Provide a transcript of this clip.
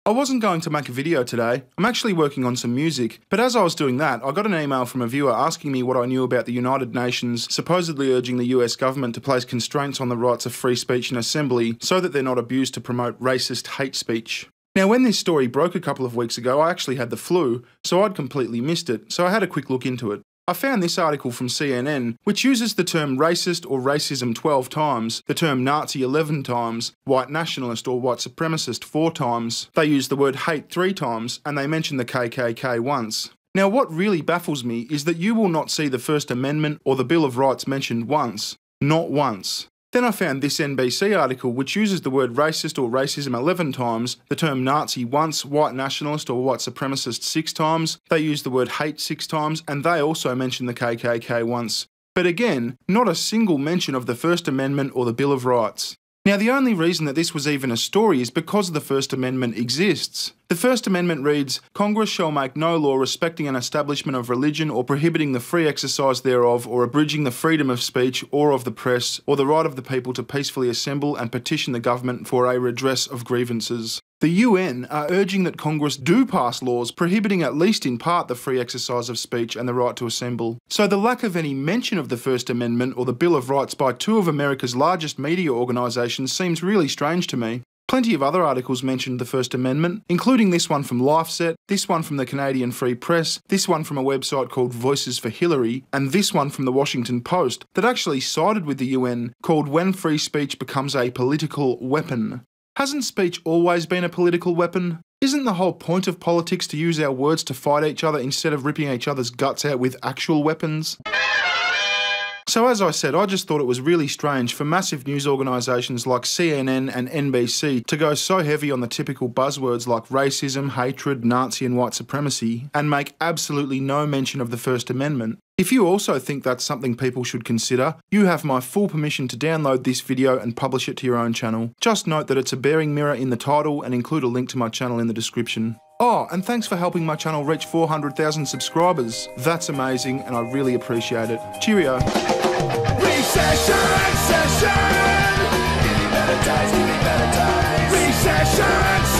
I wasn't going to make a video today, I'm actually working on some music, but as I was doing that, I got an email from a viewer asking me what I knew about the United Nations supposedly urging the US government to place constraints on the rights of free speech and assembly so that they're not abused to promote racist hate speech. Now, when this story broke a couple of weeks ago, I actually had the flu, so I'd completely missed it, so I had a quick look into it. I found this article from CNN, which uses the term racist or racism 12 times, the term Nazi 11 times, white nationalist or white supremacist 4 times. They use the word hate 3 times, and they mention the KKK once. Now, what really baffles me is that you will not see the First Amendment or the Bill of Rights mentioned once. Not once. Then I found this NBC article which uses the word racist or racism 11 times, the term Nazi once, white nationalist or white supremacist 6 times, they use the word hate 6 times, and they also mention the KKK once. But again, not a single mention of the First Amendment or the Bill of Rights. Now, the only reason that this was even a story is because the First Amendment exists. The First Amendment reads, "Congress shall make no law respecting an establishment of religion or prohibiting the free exercise thereof or abridging the freedom of speech or of the press or the right of the people to peacefully assemble and petition the government for a redress of grievances." The UN are urging that Congress do pass laws prohibiting at least in part the free exercise of speech and the right to assemble. So the lack of any mention of the First Amendment or the Bill of Rights by 2 of America's largest media organisations seems really strange to me. Plenty of other articles mentioned the First Amendment, including this one from LifeSet, this one from the Canadian Free Press, this one from a website called Voices for Hillary, and this one from the Washington Post that actually sided with the UN, called "When Free Speech Becomes a Political Weapon." Hasn't speech always been a political weapon? Isn't the whole point of politics to use our words to fight each other instead of ripping each other's guts out with actual weapons? So as I said, I just thought it was really strange for massive news organisations like CNN and NBC to go so heavy on the typical buzzwords like racism, hatred, Nazi and white supremacy, and make absolutely no mention of the First Amendment. If you also think that's something people should consider, you have my full permission to download this video and publish it to your own channel. Just note that it's a bearing mirror in the title and include a link to my channel in the description. Oh, and thanks for helping my channel reach 400,000 subscribers. That's amazing and I really appreciate it. Cheerio. Recession, session. Give me better times, give me better times. Recession,